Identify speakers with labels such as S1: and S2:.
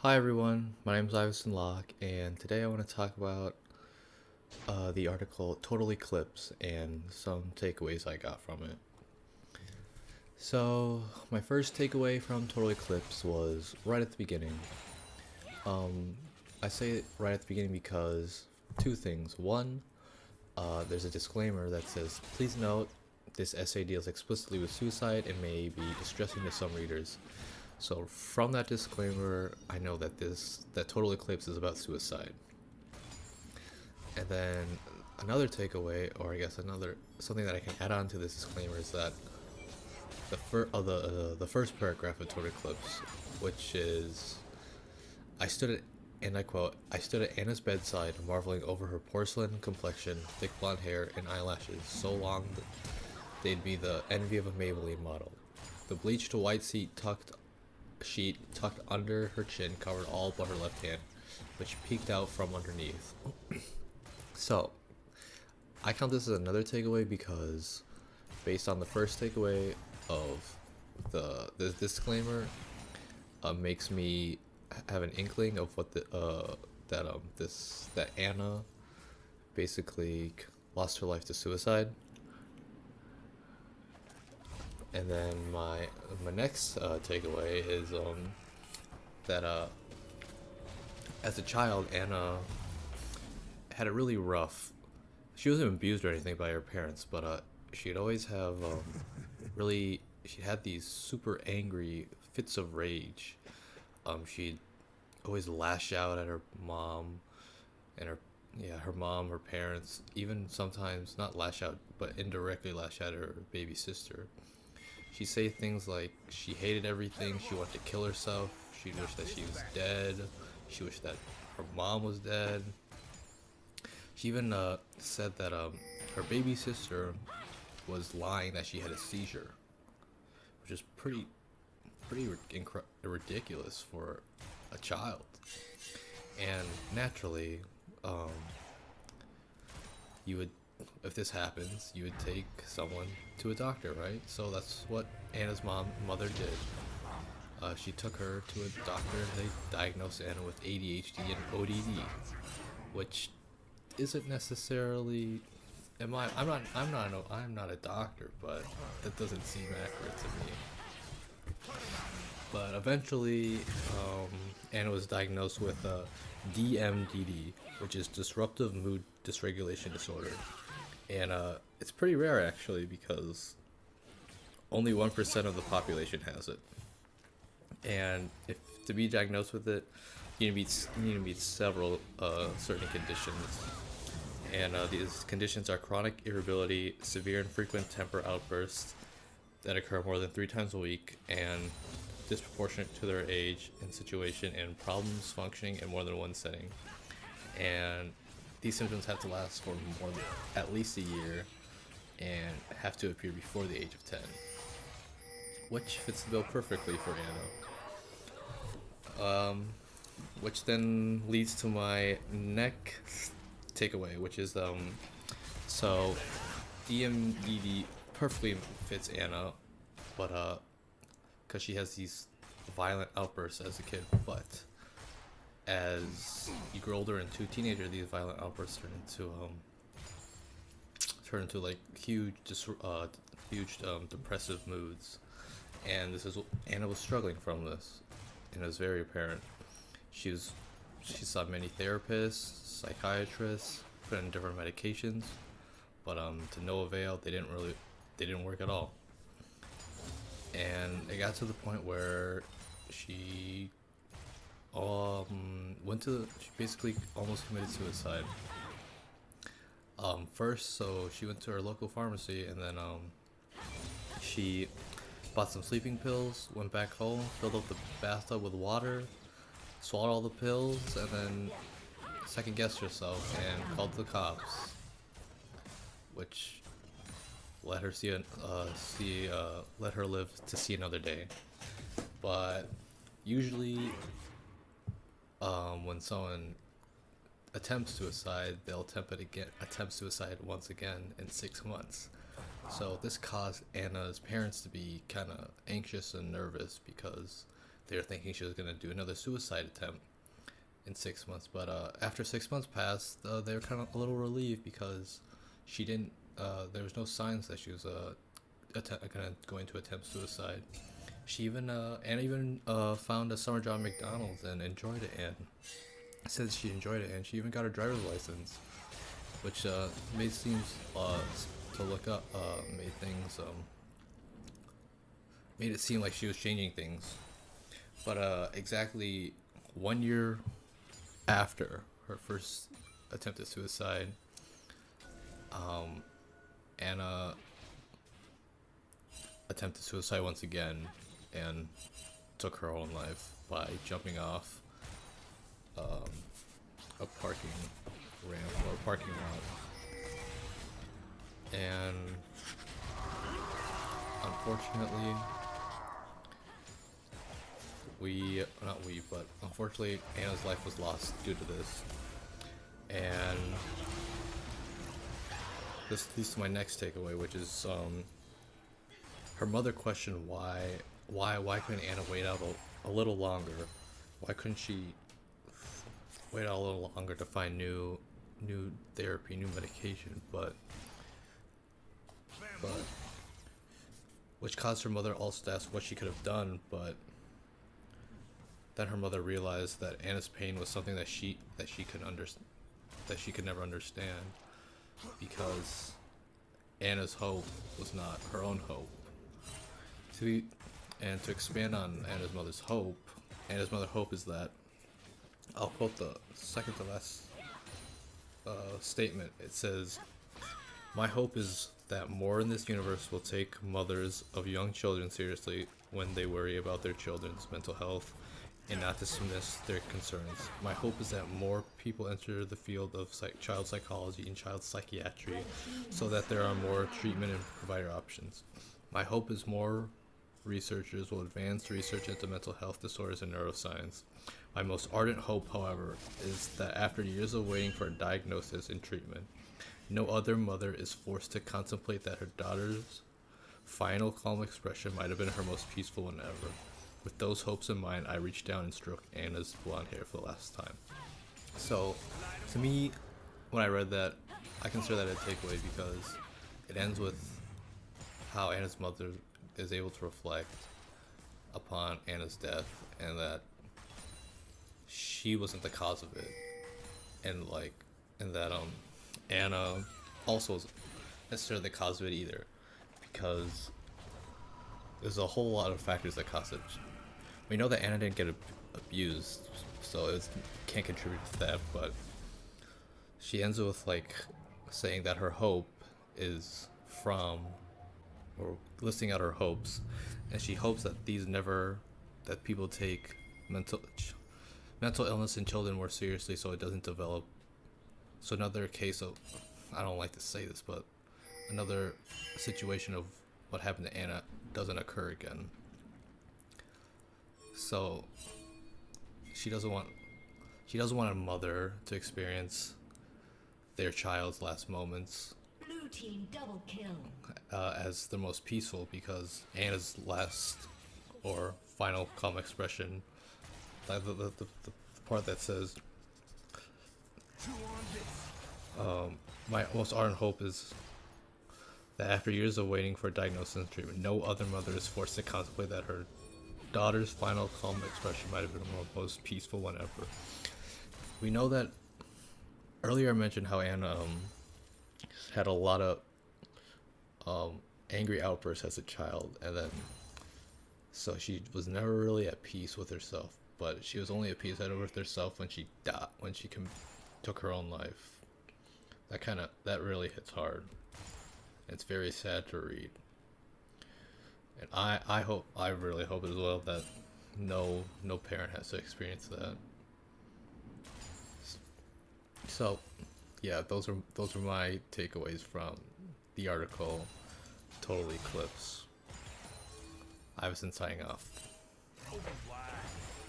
S1: Hi everyone, my name is Iverson Locke, and today I want to talk about the article Total Eclipse and some takeaways I got from it. So, my first takeaway from Total Eclipse was right at the beginning. Um, I say it right at the beginning because two things. One, there's a disclaimer that says, please note, this essay deals explicitly with suicide and may be distressing to some readers. So from that disclaimer, I know that Total Eclipse is about suicide. And then another takeaway, or I guess another something that I can add on to this disclaimer is that the first paragraph of Total Eclipse, which is, I stood at and I quote, I stood at Anna's bedside, marveling over her porcelain complexion, thick blonde hair, and eyelashes so long that they'd be the envy of a Maybelline model. The bleached white sheet tucked under her chin covered all but her left hand, which peeked out from underneath. So, I count this as another takeaway because, based on the first takeaway of the disclaimer, makes me have an inkling of what that Anna basically lost her life to suicide. And then my next takeaway is that as a child, Anna had a really rough. She wasn't abused or anything by her parents, but she'd always have really. She had these super angry fits of rage. She'd always lash out at her mom and her mom, her parents. Even sometimes not lash out, but indirectly lash at her baby sister. She'd say things like she hated everything. She wanted to kill herself. She wished that she was dead. She wished that her mom was dead. She even said that her baby sister was lying that she had a seizure, which is ridiculous for a child. And naturally, um, you would, if this happens, you would take someone to a doctor, right? So that's what Anna's mother did. She took her to a doctor. And they diagnosed Anna with ADHD and ODD, which isn't necessarily. I'm not a doctor, but that doesn't seem accurate to me. But eventually, Anna was diagnosed with DMDD, which is disruptive mood dysregulation disorder, and it's pretty rare actually because only 1% of the population has it. And if to be diagnosed with it, you need to meet several certain conditions. And these conditions are chronic irritability, severe and frequent temper outbursts that occur more than 3 times a week, and disproportionate to their age and situation, and problems functioning in more than one setting. And these symptoms have to last for more than at least a year and have to appear before the age of 10, which fits the bill perfectly for Anna. Which then leads to my next takeaway, which is so DMDD perfectly fits Anna, but because she has these violent outbursts as a kid, but as you grow older into a teenager, these violent outbursts turn into like huge depressive moods, and this is Anna was struggling from this, and it was very apparent. She was she saw many therapists, psychiatrists, put in different medications, but to no avail. They didn't work at all. And it got to the point where she she basically almost committed suicide. First, so she went to her local pharmacy, and then she bought some sleeping pills, went back home, filled up the bathtub with water, swallowed all the pills, and then second guessed herself and called the cops, which let her let her live to see another day. But usually, when someone attempts suicide, they'll attempt suicide once again in 6 months. So this caused Anna's parents to be kind of anxious and nervous because they were thinking she was gonna do another suicide attempt in 6 months. But after 6 months passed, they were kind of a little relieved because she didn't. There was no signs that she was going to attempt suicide. She even Anna even found a summer job at McDonald's and enjoyed it, and said she enjoyed it, and she even got her driver's license, which made things to look up made it seem like she was changing things. But exactly 1 year after her first attempt at suicide, Anna attempted suicide once again and took her own life by jumping off a parking ramp or parking lot. And unfortunately, unfortunately Anna's life was lost due to this. And this leads to my next takeaway, which is her mother questioned why couldn't Anna wait out a little longer? Why couldn't she wait out a little longer to find new therapy, new medication? But which caused her mother also to ask what she could have done. But then her mother realized that Anna's pain was something that she could never understand, because Anna's hope was not her own hope. To expand on Anna's mother's hope is that, I'll quote the second to last statement. It says, "My hope is that more in this universe will take mothers of young children seriously when they worry about their children's mental health and not dismiss their concerns. My hope is that more people enter the field of child psychology and child psychiatry so that there are more treatment and provider options. My hope is more researchers will advance research into mental health disorders and neuroscience. My most ardent hope, however, is that after years of waiting for a diagnosis and treatment, no other mother is forced to contemplate that her daughter's final calm expression might have been her most peaceful one ever. With those hopes in mind, I reached down and stroked Anna's blonde hair for the last time." So, to me, when I read that, I consider that a takeaway because it ends with how Anna's mother is able to reflect upon Anna's death, and that she wasn't the cause of it, and that Anna also wasn't necessarily the cause of it either, because there's a whole lot of factors that caused it. We know that Anna didn't get abused, so it can't contribute to that, but she ends with saying that her hope is from, or listing out her hopes, and she hopes that that people take mental illness in children more seriously, so it doesn't develop. So another case of, I don't like to say this, but another situation of what happened to Anna doesn't occur again. So she doesn't want a mother to experience their child's last moments
S2: Blue team double kill.
S1: As the most peaceful, because Anna's last or final calm expression, the part that says, "My most ardent hope is that after years of waiting for diagnosis and treatment, no other mother is forced to contemplate that her daughter's final calm expression might have been the most peaceful one ever." We know that earlier I mentioned how Anna had a lot of angry outbursts as a child, and then so she was never really at peace with herself. But she was only at peace with herself when she took her own life. That really hits hard. It's very sad to read, and I really hope as well that no parent has to experience that. So, yeah, those are my takeaways from the article Total Eclipse. Iverson signing off.